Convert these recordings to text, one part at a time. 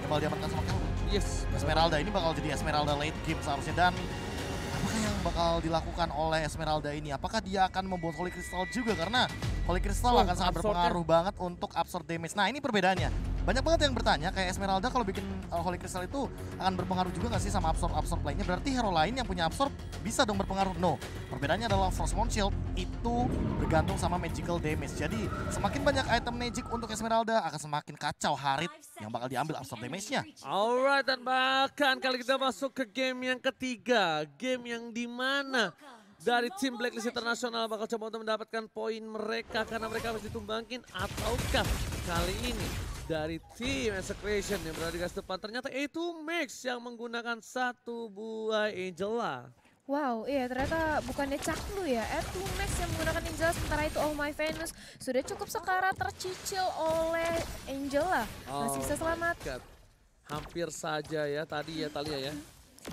bakal diamankan sama Kelvin. Yes. Esmeralda ini bakal jadi Esmeralda late game seharusnya, dan apakah yang bakal dilakukan oleh Esmeralda ini? Apakah dia akan membuat Holy Crystal juga? Karena Holy Crystal akan sangat berpengaruh banget untuk absorb damage. Nah ini perbedaannya. Banyak banget yang bertanya kayak Esmeralda kalau bikin Holy Crystal itu akan berpengaruh juga nggak sih sama absorb lainnya? Berarti hero lain yang punya absorb bisa dong berpengaruh? No. Perbedaannya adalah Frostmourne Shield itu bergantung sama magical damage. Jadi semakin banyak item magic untuk Esmeralda akan semakin kacau Harit yang bakal diambil absorb damage-nya. Alright, dan bahkan kali kita masuk ke game yang ketiga. Game yang dimana dari tim Blacklist Internasional bakal coba untuk mendapatkan poin mereka karena mereka harus ditumbangin, ataukah kali ini dari tim Execration yang berada di garis depan ternyata A2Max yang menggunakan satu buah Angela. Wow, iya ternyata bukannya Caklu ya, A2Max yang menggunakan Angela, sementara itu Oh My Venus sudah cukup sekarat tercicil oleh Angela. Masih bisa selamat. Hampir saja ya tadi ya Talia ya.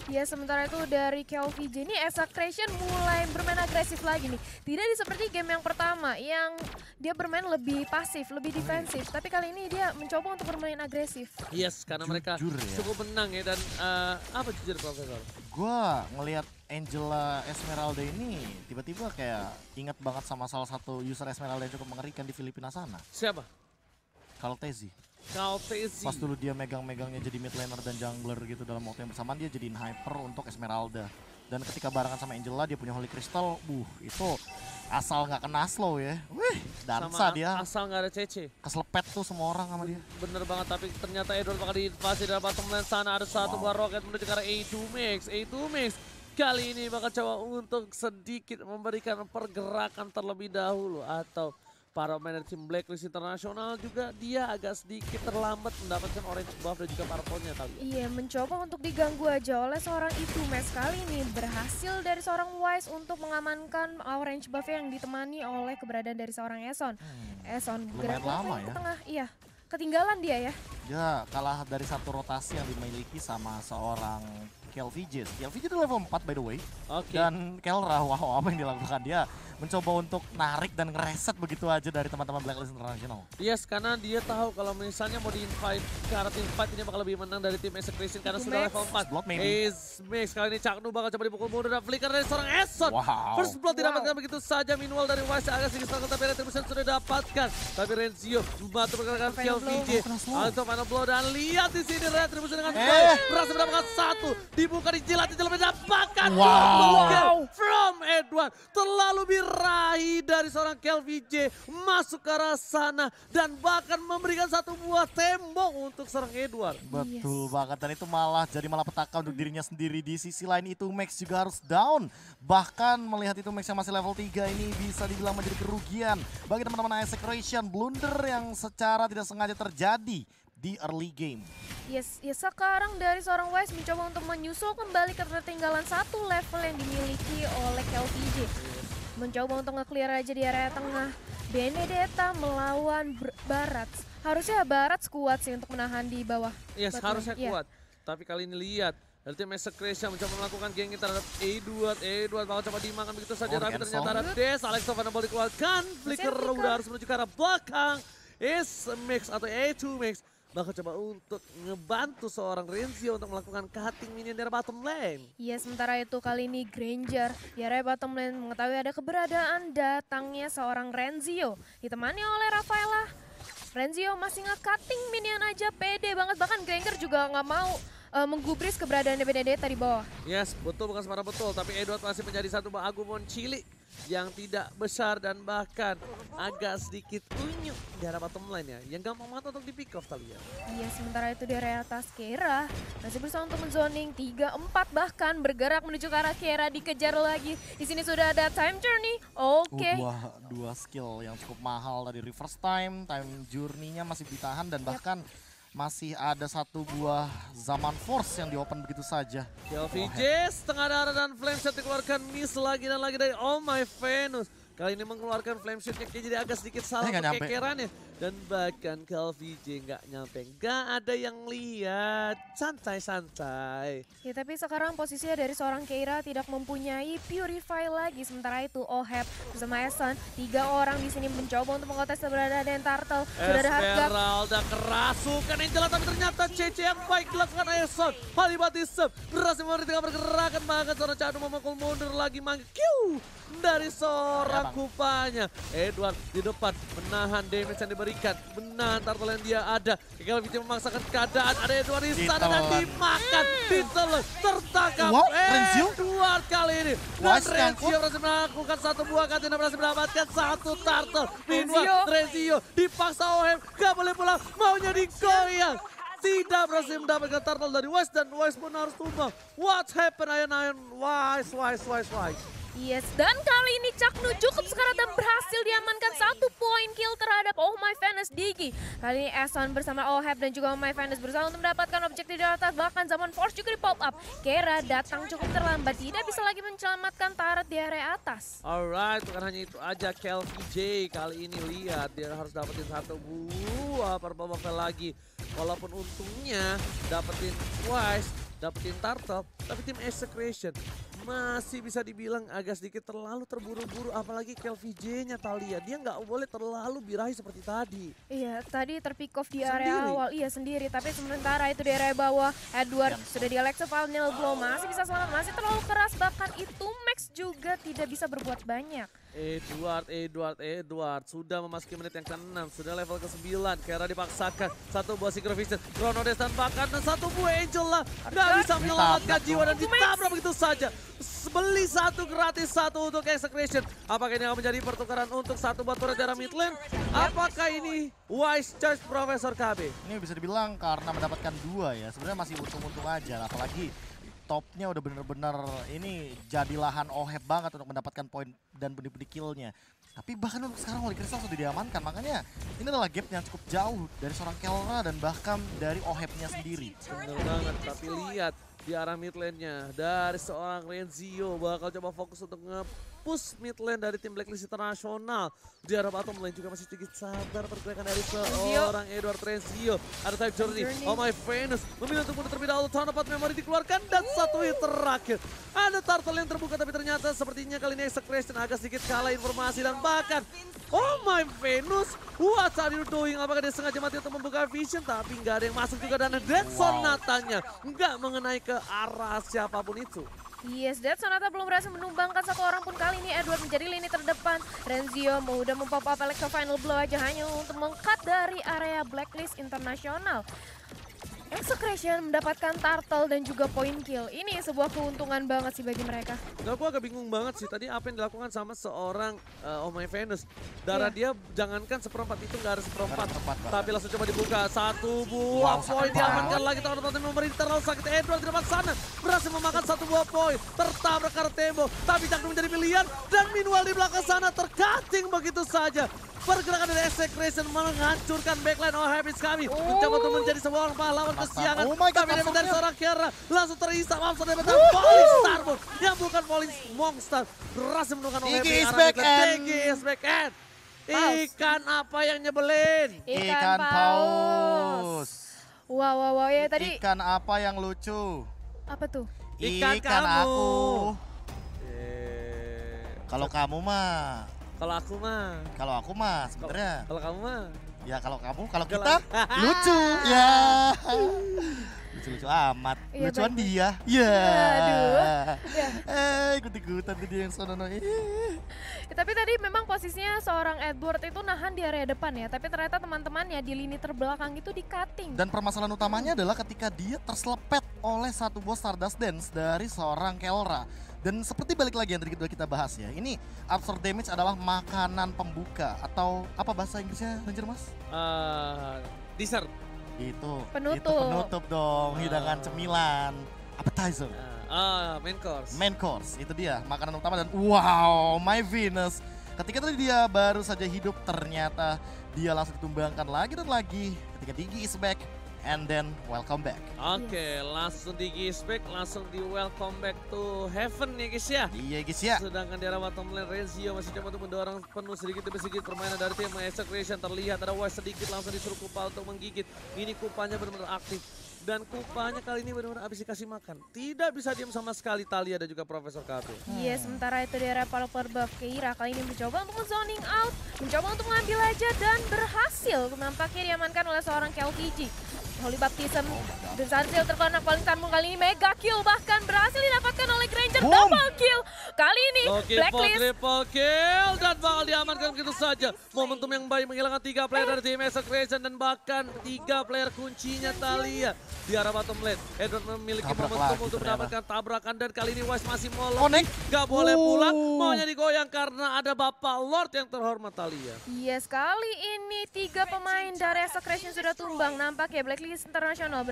Ya, sementara itu dari KLVJ ini Execration mulai bermain agresif lagi nih. Tidak seperti game yang pertama yang dia bermain lebih pasif, lebih defensif. Tapi kali ini dia mencoba untuk bermain agresif. Yes, karena mereka cukup menang ya. Dan apa jujur Profesor? Gua ngelihat Angela Esmeralda ini tiba-tiba kayak ingat banget sama salah satu user Esmeralda yang cukup mengerikan di Filipina sana. Siapa? Kaltezi. Kaltezi. Pas dulu dia megang-megangnya jadi mid laner dan jungler gitu dalam waktu yang bersamaan, dia jadiin hyper untuk Esmeralda. Dan ketika barengan sama Angela dia punya Holy Crystal, itu asal nggak kena slow ya. Wih, dansa dia. Asal nggak ada CC. Keselepet tuh semua orang sama dia. Bener banget, tapi ternyata Edward bakal diinvasi dari bottom lane sana. Ada satu buah roket menuju ke arah A2Max. A2Max kali ini bakal coba untuk sedikit memberikan pergerakan terlebih dahulu, atau para pemain dari tim Blacklist Internasional juga dia agak sedikit terlambat mendapatkan orange buff dan juga parpolnya kali ya. Iya, mencoba untuk diganggu aja oleh seorang A2Max. Kali ini berhasil dari seorang Wise untuk mengamankan orange buff yang ditemani oleh keberadaan dari seorang Eson. Eson lumayan lama ya. Ke tengah, iya. Ketinggalan dia ya. Dia kalah dari satu rotasi yang dimiliki sama seorang KLVJ. KLVJ itu level 4 by the way. Dan Kelra, wow, apa yang dilakukan? Dia mencoba untuk narik dan ngereset begitu aja dari teman-teman Blacklist International. Yes, karena dia tahu kalau misalnya mau di-invite ke arah tim fight ini bakal lebih menang dari tim Execration karena sudah level 4. Ace kali ini Caknu bakal coba dipukul mundur dan flicker dari seorang Eson. First blood didapatkan begitu saja, minual dari Wise agak sedikit sangat, tapi Retribution sudah didapatkan. Tapi Renzio membantu pergerakan KLVJ. Untuk final blow, dan lihat di sini Retribution dengan berhasil mendapatkan satu. Dibuka, dijilat mendapatkan. Wow. From Edward. Terlalu birahi dari seorang KLVJ masuk ke arah sana dan bahkan memberikan satu buah tembok untuk seorang Edward. Betul banget, dan itu jadi malapetaka untuk dirinya sendiri. Di sisi lain itu Max juga harus down. Bahkan melihat itu Max yang masih level 3 ini bisa dibilang menjadi kerugian bagi teman-teman Execration. Blunder yang secara tidak sengaja terjadi di early game. Yes, sekarang dari seorang Wise mencoba untuk menyusul kembali ketertinggalan satu level yang dimiliki oleh KLVJ. Mencoba untuk nge-clear aja di area tengah. Benedetta melawan Barat. Harusnya Barat kuat sih untuk menahan di bawah. Yes, harusnya kuat. Tapi kali ini lihat, dari tim Execration mencoba melakukan gengnya terhadap Edward. Edward bakal coba dimakan begitu saja, tapi ternyata ada Des. Alexova boleh dikeluarkan. Flicker udah harus menuju ke arah belakang. Max atau A2Max bakal coba untuk ngebantu seorang Renzio untuk melakukan cutting minion dari bottom lane. Iya, sementara itu kali ini Granger di area bottom lane mengetahui ada keberadaan datangnya seorang Renzio ditemani oleh Rafaela. Renzio masih nge-cutting minion aja, pede banget, bahkan Granger juga nggak mau menggubris keberadaan Benedetta di bawah. Yes, betul, bukan sembarang betul, tapi Edward masih menjadi satu Agumon cilik yang tidak besar dan bahkan agak sedikit unyuk di arah bottom line ya, yang gampang banget untuk di pick off kali ya. Iya, sementara itu di area atas Kera masih berusaha untuk menzoning 3-4, bahkan bergerak menuju ke arah Kera, dikejar lagi. Di sini sudah ada time journey. Dua skill yang cukup mahal dari reverse time journey-nya masih ditahan, dan bahkan masih ada satu buah Zaman Force yang diopen begitu saja. KLVJ setengah darah dan flame shot dikeluarkan, miss lagi dan lagi dari Oh My Venus. Kali ini mengeluarkan flame shotnya jadi agak sedikit salah kekekerannya. Dan bahkan KLVJ nggak nyampe, nggak ada yang lihat, santai-santai. Ya tapi sekarang posisinya dari seorang Keira tidak mempunyai Purify lagi. Sementara itu Oheb bersama Eson, 3 orang di sini mencoba untuk mengotes keberadaan Turtle. Sudah ada harga. Esmeralda kerasukan Angela, tapi ternyata CC yang baik dilakukan Eson. Halibatism berhasil memberikan pergerakan, bahkan seorang Cadu memukul mundur lagi manggil Q dari seorang kupanya. Edward di depan menahan damage yang diberikan, menahan Turtle yang dia ada. KLVJ memaksakan keadaan, ada Edward di sana dan dimakan, ditelan, tertangkap. Edward kali ini. Dan Renzio berhasil melakukan satu buah kati dan berhasil mendapatkan satu Turtle. Meanwhile, Renzio dipaksa Oheb, gak boleh pulang, maunya digoyang. Tidak berhasil mendapatkan Turtle dari Wise dan Wise pun harus tumbang. What happened Iron Wise. Yes, dan kali ini Chaknu cukup sekarang dan berhasil diamankan 1 poin kill terhadap Oh My Venus Digi. Kali ini Eson bersama Oheb dan juga Oh My Venus berusaha untuk mendapatkan objektif di atas, bahkan Zaman Force juga di pop up. Keira datang cukup terlambat, tidak bisa lagi menyelamatkan turret di area atas. Alright, bukan hanya itu aja, KLVJ kali ini lihat dia harus dapetin 1 buah purple buffel lagi. Walaupun untungnya dapetin Wise, dapetin Turtle, tapi tim Execration masih bisa dibilang agak sedikit terlalu terburu-buru, apalagi KLVJ-nya Thalia. Dia nggak boleh terlalu birahi seperti tadi. Iya, tadi terpick off di area awal, iya sendiri. Tapi sementara itu di area bawah, Edward sudah di Alexa Final Blow, masih bisa selamat, masih terlalu keras. Bahkan itu Max juga tidak bisa berbuat banyak. Edward sudah memasuki menit yang ke-6, sudah level ke-9. Keira dipaksakan, 1 buah Synchrovision, Chrono Destan bahkan dan 1 buah Angel lah. Nggak bisa menyelamatkan jiwa dan ditabrak begitu saja. Beli 1 gratis, 1 untuk Execration. Apakah ini akan menjadi pertukaran untuk 1 buat turret daerah mid lane? Apakah ini Wise Charge Profesor KB? Ini bisa dibilang karena mendapatkan 2 ya, sebenarnya masih untung-untung aja, apalagi topnya udah bener-bener ini jadi lahan Oheb banget untuk mendapatkan poin dan benih-benih killnya. Tapi bahkan untuk sekarang Holy Crystal sudah diamankan, makanya ini adalah gap yang cukup jauh dari seorang Kelra dan bahkan dari Ohebnya sendiri. Bener banget, tapi lihat di arah mid lane-nya dari seorang Renzio bakal coba fokus untuk nge-push mid lane dari tim Blacklist Internasional. Di arah bottom lane juga masih sedikit sabar pergerakan dari seorang Edward Renzio. Ada Type Journey, Oh My Venus memilih untuk mundur terlebih dahulu, Town of Memory dikeluarkan dan 1 hit terakhir. Ada Turtle yang terbuka tapi ternyata sepertinya kali ini Execration agak sedikit kalah informasi dan bahkan Oh My Venus, what are you doing? Apakah dia sengaja mati untuk membuka vision? Tapi nggak ada yang masuk juga dan Dead Sonatanya nggak mengenai ke arah siapapun itu. Yes, Dead Sonata belum berhasil menumbangkan 1 orang pun. Kali ini Edward menjadi lini terdepan. Renzio udah mempop up Alexa Final Blow aja hanya untuk meng-cut dari area Blacklist Internasional. Execration mendapatkan Turtle dan juga point kill. Ini sebuah keuntungan banget sih bagi mereka. Nah, aku agak bingung banget sih tadi apa yang dilakukan sama seorang Oh My Venus. Darah dia jangankan seperempat itu nggak ada seperempat. Tapi langsung coba dibuka 1 buah poin diamankan lagi. Tahun-tahun memberi terlalu sakit. Edward di depan sana berhasil memakan 1 buah poin. Tertabrak karena tembok. Tapi Chaknu menjadi pilihan dan Meanwhile di belakang sana tercutting begitu saja. Pergerakan dari Execration menghancurkan backline Oheb is kami. Mencoba untuk menjadi seorang pahlawan kesiangan. Tapi dari seorang Keira langsung terhisap. Langsung dari Falling Starboard yang bukan Falling Monster. Berhasil menemukan Oheb. Iggy is back end. Ikan apa yang nyebelin? Ikan paus. Wow ya tadi. Ikan apa yang lucu? Apa tuh? Ikan kamu. Aku. Kalau kamu mah. Kalau aku mah sebenarnya. Kalau kamu mah. Ya kalau kita lucu. Ya. Lucu-lucu amat. Iya, Lucuan baik. dia. Ya. Aduh. Ikut-ikutan tuh dia yang sono. Ya, tapi tadi memang posisinya seorang Edward itu nahan di area depan ya. Tapi ternyata teman-temannya di lini terbelakang itu di-cutting. Dan permasalahan utamanya adalah ketika dia terselepet oleh 1 buah Stardust Dance dari seorang Kelra. Dan seperti balik lagi yang tadi kita bahas ya, ini absorb damage adalah makanan pembuka atau apa bahasa Inggrisnya Ranger Mas? Dessert. Penutup. Itu penutup dong, hidangan cemilan, appetizer. Main course. Main course, itu dia makanan utama dan wow, My Venus. Ketika tadi dia baru saja hidup ternyata dia langsung ditumbangkan lagi dan lagi. Ketika Digi is back, and then welcome back. Oke, langsung di Gisback, langsung di welcome back to heaven ya guys ya. Iya guys ya. Sedangkan di arah bottom lane Rezio masih coba untuk mendorong penuh sedikit demi sedikit permainan dari tim Execration. Terlihat ada Wise sedikit langsung disuruh Kupa untuk menggigit. Ini Kupanya benar-benar aktif. Dan Kupanya kali ini benar-benar habis dikasih makan. Tidak bisa diam sama sekali Thalia dan juga Profesor KP. Iya, sementara itu di area power buff Keira kali ini mencoba untuk zoning out, mencoba untuk mengambil aja dan berhasil. Nampaknya diamankan oleh seorang KLPG. Holy Baptism dan Sansil terkonak paling tamu kali ini mega kill, bahkan berhasil didapatkan oleh Granger. Double kill kali ini. Blacklist Triple kill dan bakal diamankan begitu saja. Momentum yang baik menghilangkan 3 player dari tim Execration dan bahkan 3 player kuncinya Thalia di arah bottom lane. Edward memiliki momentum untuk mendapatkan tabrakan dan kali ini Wise masih molor. Gak boleh pulang, maunya digoyang karena ada Bapak Lord yang terhormat Thalia. Iya, sekali ini 3 pemain dari Execration sudah tumbang. Nampaknya Blacklist International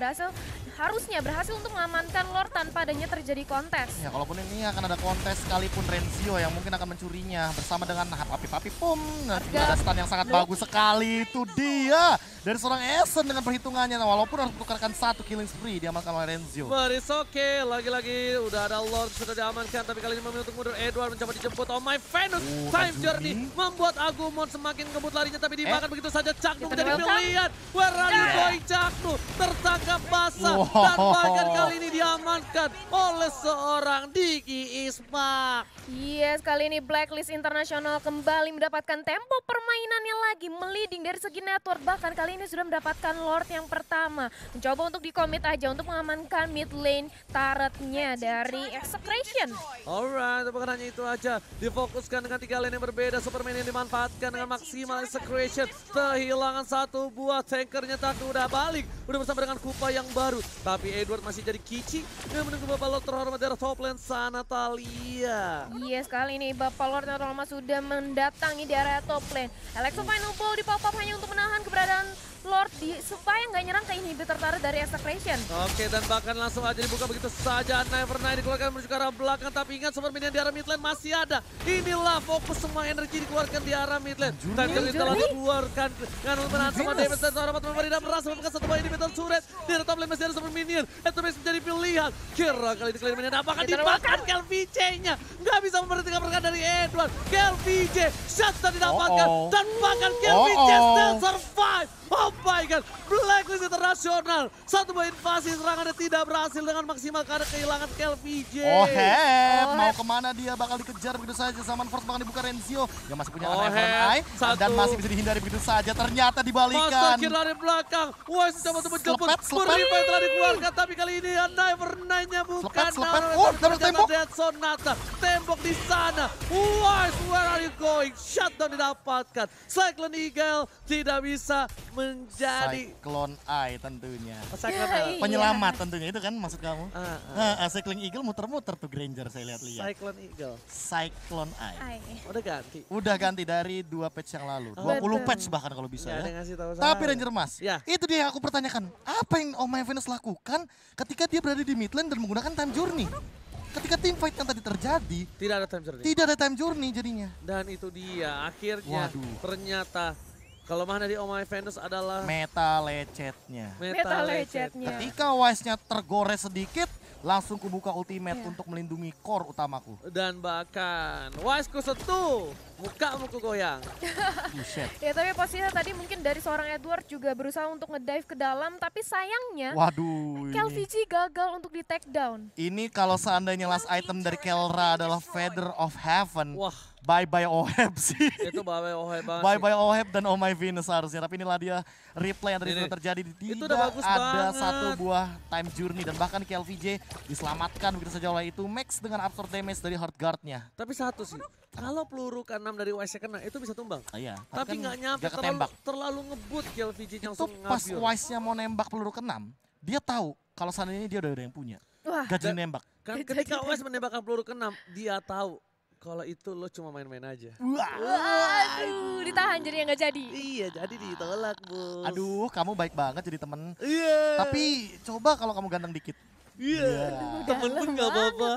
harusnya berhasil untuk mengamankan Lord tanpa adanya terjadi kontes. Ya, kalaupun ini akan ada kontes sekalipun Rezio yang mungkin akan mencurinya bersama dengan Papi Pum. Nah, juga ada stun yang sangat bagus sekali. Itu dia dari seorang Essen dengan perhitungannya. Nah, walaupun harus menukarkan 1 killing spree diamankan oleh Rezio. Baris oke, lagi-lagi udah ada Lord sudah diamankan, tapi kali ini memilih untuk mundur. Edward mencoba dijemput. Oh my Venus, time journey membuat Agumon semakin ngebut larinya, tapi dimakan begitu saja. Caknu menjadi pilihan. Where are you going, Caknu? Tertangkap basah dan bahkan kali ini diamankan oleh seorang Diki Ismak. Yes, kali ini Blacklist International kembali mendapatkan tempo permainannya lagi, meliding dari segi network. Bahkan kali ini sudah mendapatkan Lord yang pertama. Mencoba untuk di-commit aja untuk mengamankan mid lane turretnya dari Execration. Alright, bukan hanya itu aja. Difokuskan dengan 3 lane yang berbeda. Superman yang dimanfaatkan dengan maksimal Execration. Kehilangan 1 buah tankernya, Taku udah balik. Udah bersama dengan Kupa yang baru. Tapi Edward masih jadi Kici. Dia menunggu Bapak Lord terhormat dari top lane sana Thalia. Yes, kali ini Bapak Lord yang terhormat sudah mendatangi di area top lane. Alexo Final Ball di pop-up hanya untuk menahan keberadaan Lord supaya nggak nyerang ke inhibitor turret dari Execration. Oke, dan bahkan langsung aja dibuka begitu saja. Nevernight dikeluarkan menuju ke arah belakang, tapi ingat Superman yang di arah mid lane masih ada. Inilah fokus semua energi dikeluarkan di arah mid lane. Time Journey telah dikeluarkan dengan menahan semua damage dan seorang Batman tidak berhasil membuka satu buah inhibitor turret. Di arah top lane masih ada Super Minion. Itu masih menjadi pilihan. Kira kali ini kalian apakah dimakan KLPJ-nya? Nggak bisa memperhatikan pergerakan dari Edward. KLPJ shots tak didapatkan dan bahkan KLPJ still survive. Oh my god, Blacklist International. Satu buah invasi serangannya tidak berhasil dengan maksimal karena kehilangan KLPJ. Mau kemana dia, bakal dikejar begitu saja. Zaman Force bakal dibuka Rezio yang masih punya Eye dan masih bisa dihindari begitu saja. Ternyata dibalikan. Master kill dari belakang. Wise coba untuk menjemput. Beripa yang telah dikeluarkan, tapi kali ini Nevernight-nya bukan. Double tembok. Dead Sonata. Tembok di sana. Wise, where are you going? Shutdown didapatkan. Cyclone Eagle tidak bisa menjadi Cyclone Eye tentunya. Penyelamat tentunya itu kan maksud kamu. Cycling Eagle muter-muter tuh Granger saya lihat-lihat. Cyclone Eagle. Cyclone Eye. Udah ganti. Udah ganti dari 2 patch yang lalu. 20 patch bahkan kalau bisa ya. Tapi Ranger Mas, itu dia yang aku pertanyakan. Apa yang Oh My Venus lakukan ketika dia berada di mid lane dan menggunakan time journey? Ketika team fight yang tadi terjadi, tidak ada time journey jadinya. Dan itu dia, akhirnya ternyata kelemahan dari Oh My Venus adalah meta lecetnya. Ketika Wise-nya tergores sedikit, langsung kubuka ultimate untuk melindungi core utamaku. Dan bahkan Wise ku sentuh, mukamu ku goyang. Buset. Ya, tapi posisinya tadi mungkin dari seorang Edward juga berusaha untuk ngedive ke dalam, tapi sayangnya KLPG gagal untuk di take down. Ini kalau seandainya last item dari Kelra adalah Feather of Heaven. Wah. Bye-bye Oheb sih. Itu bye-bye Oheb banget. Bye-bye Oheb dan Oh My Venus harusnya. Tapi inilah dia replay yang tadi sudah terjadi. Tidak ada satu buah time journey. Dan bahkan KLPJ diselamatkan begitu saja oleh itu. Max dengan absorb damage dari Heart Guard-nya. Tapi satu sih, kalau peluru ke-6 dari Wise kena itu bisa tumbang. Iya. Tapi nggak nyampe, terlalu ngebut KLPJ langsung ngambil. Pas Wise-nya mau nembak peluru ke-6, dia tahu kalau seandainya dia udah ada yang punya. Gajin nembak. Kan ketika Wise menembakkan peluru ke-6, dia tahu kalau itu lo cuma main-main aja. Waduh, ditahan jadi nggak jadi. Iya, jadi ditolak, Bos. Aduh, kamu baik banget jadi temen. Iya. Tapi coba kalau kamu ganteng dikit. Iya. Temen pun nggak apa-apa.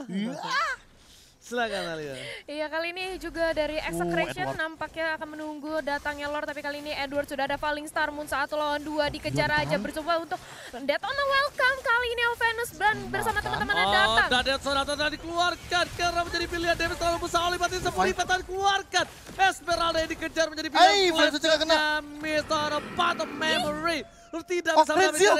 Silakan Alia. Iya, kali ini juga dari Execration Edward. nampaknya akan menunggu datangnya Lord, tapi kali ini Edward sudah ada Falling Star Moon 1 lawan 2 dikejar aja bercoba untuk Detona welcome kali ini Venus dan bersama teman-temannya datang. Dan Detona tadi dikeluarkan karena menjadi pilihan Davis terlalu besar oleh Batin Sepuluh dan dikeluarkan. Esmeralda yang dikejar menjadi pilihan Venus juga kena. Mr. Part of Memory. Tidak Oh, bisa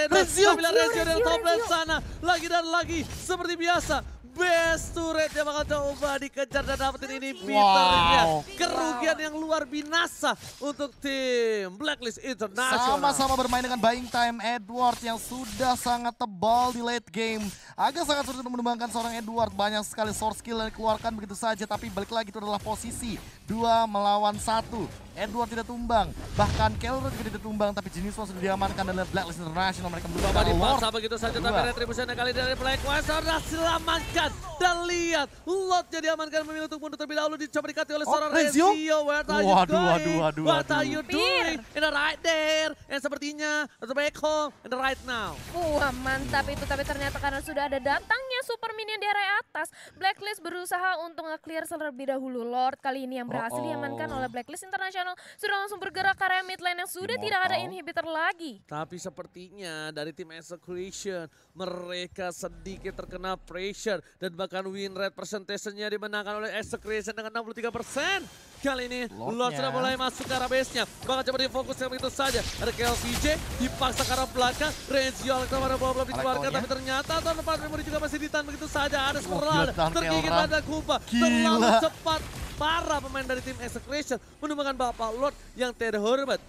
Rezio. Bila Rezio dari top lane sana. Lagi dan lagi seperti biasa. Best turret yang bakal coba dikejar dan dapetin ini Peternya. Kerugian yang luar binasa untuk tim Blacklist International. Sama-sama bermain dengan buying time Edward yang sudah sangat tebal di late game. Agak sangat sulit menumbangkan seorang Edward. Banyak sekali source skill yang dikeluarkan begitu saja. Tapi balik lagi itu adalah posisi 2 melawan 1. Edward tidak tumbang. Bahkan Kelro juga tidak tumbang. Tapi Genius sudah diamankan oleh Blacklist International. Mereka coba Lord. dipaksa begitu saja. Tapi retribusinya kali dari Blacklist berhasil amankan. Dan lihat, Lordnya diamankan memilih untuk mundur terlebih dahulu. Dicoba dikati oleh seorang Rezio. Where are you going? What are you doing? In the right there. And sepertinya, the back home, in the right now. Wah, mantap itu. Tapi ternyata karena sudah ada datangnya super minion di area atas, Blacklist berusaha untuk nge-clear terlebih dahulu. Lord kali ini yang berhasil diamankan oleh Blacklist International sudah langsung bergerak ke area mid lane yang sudah tidak ada inhibitor lagi. Tapi sepertinya dari tim Execration, mereka sedikit terkena pressure dan bahkan win rate persentasenya dimenangkan oleh Execration dengan 63%. Kali ini Lord sudah mulai masuk ke arah base-nya. Bakal coba difokuskan begitu saja. Ada KLVJ dipaksa ke arah belakang. Rezio Alexander bola belum dikeluarkan tapi ternyata tahun depan Memory juga masih ditahan begitu saja. Ada Smeralda tergigit pada Kupa. Terlalu cepat para pemain dari tim Execration menumbangkan Bapak Lord yang tidak hormat.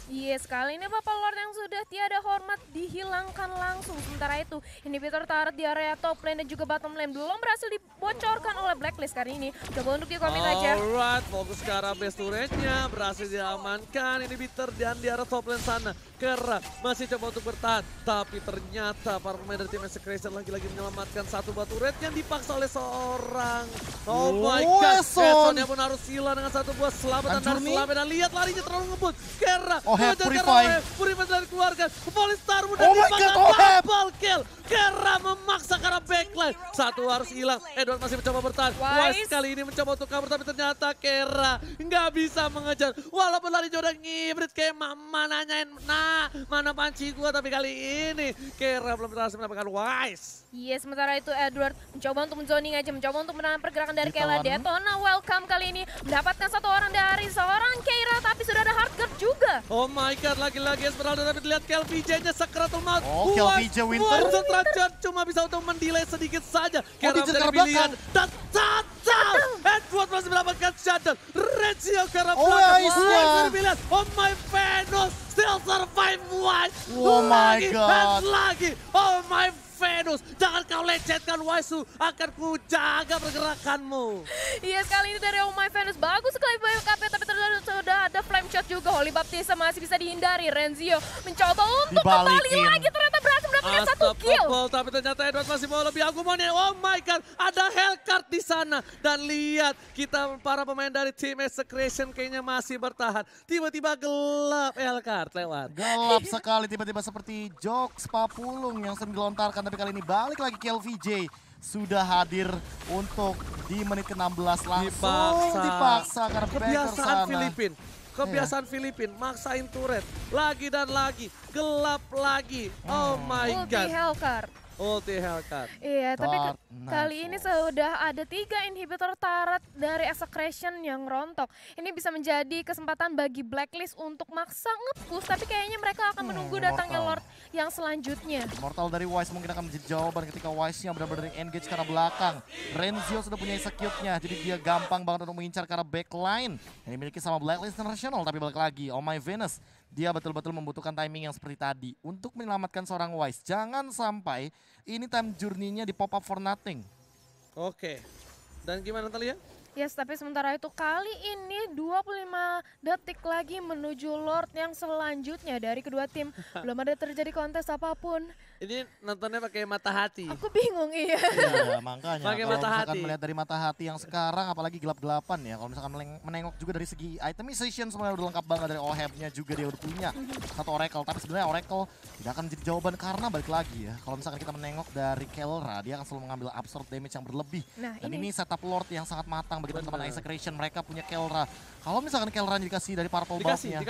Yes, kali ini Bapak Lord yang sudah tiada hormat dihilangkan langsung. Sementara itu, inhibitor turret di area top lane dan juga bottom lane belum berhasil dibocorkan oleh Blacklist kali ini. Coba untuk di-commit aja. Alright, fokus ke arah base turretnya. Berhasil diamankan inhibitor dan di arah top lane sana. Kera masih coba untuk bertahan. Tapi ternyata para pemain dari tim Execration lagi-lagi menyelamatkan satu buah turret yang dipaksa oleh seorang. Oh my god, Esonnya pun harus hilang dengan satu buah selamatan dari selamatan. Dan lihat larinya terlalu ngebut. Kera Purify dari keluarga. Falling Star mudah dipaksa double kill. Kera memaksa karena backline. Satu harus hilang. Edward masih mencoba bertahan. Wise kali ini mencoba untuk kabur tapi ternyata Kera nggak bisa mengejar. Walaupun larinya udah ngibrit kayak mama nanyain, nah mana panci gua, tapi kali ini Kera belum berhasil mendapatkan Wise. Yes, sementara itu Edward mencoba untuk menzoning aja, mencoba untuk menahan pergerakan dari Kela. Detona welcome kali ini mendapatkan satu orang dari seorang Keira, tapi sudah ada hardguard juga. Oh my god, lagi-lagi Esmeralda tapi lihat KLVJ-nya Sakratul Maut. Oh, KLVJ Winter. Cuma bisa untuk mendelay sedikit saja. Kera menjadi pilihan. Dan touchdown! Edward masih mendapatkan shutdown. Rezio Kera belakang. Pilihan. Oh my Venus still survive Wise. Oh my god. Lagi. Oh my Venus, jangan kau lecetkan Waisu, akan ku jaga pergerakanmu. Iya, sekali ini dari Oh My Venus, bagus sekali BKP, tapi ternyata sudah ada flame shot juga. Holy Baptista masih bisa dihindari. Renzio mencoba untuk kembali lagi, ternyata berhasil mendapatkan satu kill. Tapi ternyata Edward masih mau lebih. Aku mau nih, oh my god, ada Hellcard di sana. Dan lihat, kita para pemain dari tim Execration kayaknya masih bertahan. Tiba-tiba gelap Hellcard lewat. Gelap sekali, tiba-tiba seperti jokes Papulung yang sering dilontarkan. Tapi kali ini balik lagi KLVJ sudah hadir untuk di menit ke-16 langsung dipaksa karena kebiasaan Filipin maksain turret lagi dan lagi, gelap lagi. Oh my god. Ulti Hellcard. Iya, tapi kali ini sudah ada 3 inhibitor turret dari Execration yang rontok. Ini bisa menjadi kesempatan bagi Blacklist untuk maksa nge-push, tapi kayaknya mereka akan menunggu datangnya Lord yang selanjutnya. Mortal dari Wise mungkin akan menjadi jawaban ketika Wise-nya benar-benar engage ke arah belakang. Renzio sudah punya execute-nya, jadi dia gampang banget untuk mengincar ke arah backline yang dimiliki sama Blacklist International. Tapi balik lagi, Oh My Venus, dia betul-betul membutuhkan timing yang seperti tadi untuk menyelamatkan seorang Wise. Jangan sampai ini time journey-nya di pop up for nothing. Oke. Dan gimana Talia? Yes, tapi sementara itu kali ini 25 detik lagi menuju Lord yang selanjutnya dari kedua tim. Belum ada terjadi kontes apapun. Ini nontonnya pakai mata hati. Aku bingung, iya. Iya, makanya Pakai kalau mata misalkan hati. melihat dari mata hati yang sekarang apalagi gelap-gelapan ya, kalau misalkan menengok juga dari segi itemization semuanya udah lengkap banget, dari Oheb-nya juga dia udah punya satu Oracle, tapi sebenarnya Oracle tidak akan menjadi jawaban karena balik lagi ya, kalau misalkan kita menengok dari Kelra, dia akan selalu mengambil absorb damage yang berlebih. Nah, Dan ini setup Lord yang sangat matang bagi teman-teman Execration, mereka punya Kelra. Kalau misalkan Kelra dikasih dari purple buff-nya,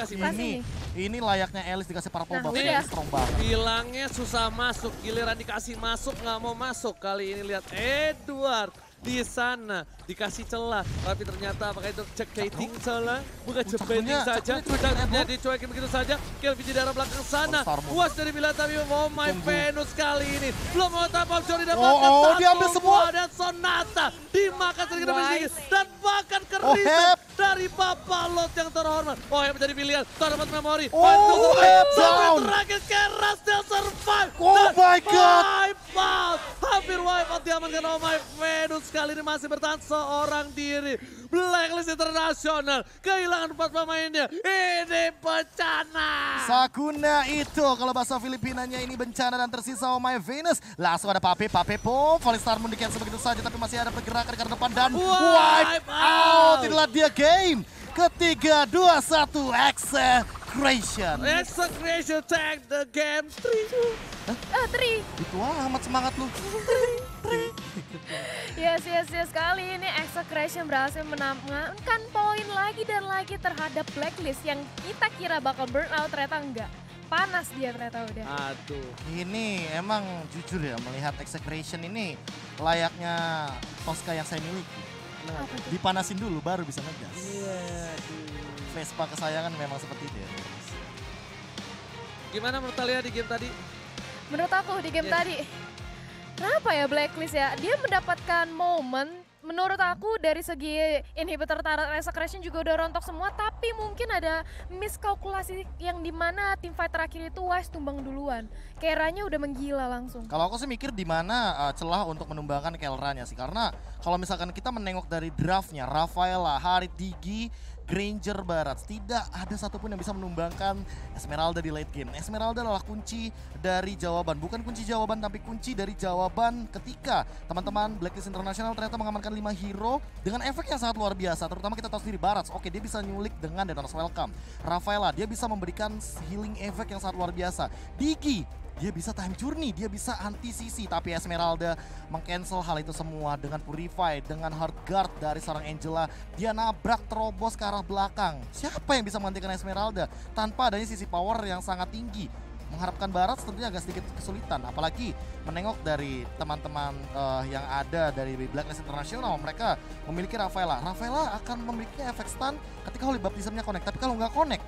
ini layaknya Alice dikasih purple buff, udah. strong banget. Bilangnya susah masuk, giliran dikasih masuk nggak mau masuk. Kali ini lihat Edward di sana dikasih celah, tapi ternyata apakah itu check-baiting salah? Bukan check-baiting saja, udah dicuekin begitu saja. Kelvin di daerah belakang sana, puas dari Bila, tapi oh my Venus kali ini belum mau tapal Jory dapatkan diambil semua dan Sonata dimakan sedikit demi sedikit dan bahkan kerisep dari Papa Lot yang terhormat. Oh, yang menjadi pilihan, dapat memori. Sampai terakhir Keras dia survive. Oh my god, wipe out, hampir wipe out diamankan. Oh my Venus kali ini masih bertahan seorang diri. Blacklist Internasional kehilangan 4 pemainnya. Ini bencana. Sakuna itu kalau bahasa Filipinanya ini bencana dan tersisa Oh my Venus. Langsung ada Pape pom. Falling Star Moon di-cancel begitu saja, tapi masih ada pergerakan ke depan dan wipe out. Inilah dia game ketiga 2-1 Execration. Execration take the game 3. Itu amat semangat lu. Yes, kali ini Execration berhasil menambahkan poin lagi dan lagi terhadap Blacklist yang kita kira bakal burn out, ternyata enggak. Panas dia ternyata udah. Aduh. Ini emang jujur ya, melihat Execration ini layaknya Tosca yang saya miliki. Dipanasin dulu baru bisa ngegas. Iya. Vespa kesayangan memang seperti itu ya. Gimana menurut kalian di game tadi? Menurut aku di game tadi, kenapa ya Blacklist ya? Dia mendapatkan momen, menurut aku dari segi inhibitor turret Execration juga udah rontok semua, tapi mungkin ada miskalkulasi yang dimana tim fight terakhir itu Wise tumbang duluan. Keranya udah menggila langsung. Kalau aku sih mikir di mana celah untuk menumbangkan Kelranya sih, karena kalau misalkan kita menengok dari draftnya, Rafaela, Harit, Digi, Granger, Barat, tidak ada satupun yang bisa menumbangkan Esmeralda di late game. Esmeralda adalah kunci dari jawaban, bukan kunci jawaban tapi kunci dari jawaban ketika teman-teman Blacklist International ternyata mengamankan 5 hero dengan efek yang sangat luar biasa. Terutama kita tahu sendiri Barat, oke dia bisa nyulik dengan Detona's Welcome. Rafaela, dia bisa memberikan healing efek yang sangat luar biasa. Digi, dia bisa time journey, dia bisa anti-CC, tapi Esmeralda meng-cancel hal itu semua dengan Purify, dengan hard guard dari seorang Angela. Dia nabrak terobos ke arah belakang. Siapa yang bisa menghentikan Esmeralda tanpa adanya sisi power yang sangat tinggi? Mengharapkan Barat tentunya agak sedikit kesulitan, apalagi menengok dari teman-teman yang ada dari Blacklist International. Mereka memiliki Rafaela. Rafaela akan memiliki efek stun ketika Holy Baptism-nya connect, tapi kalau nggak connect,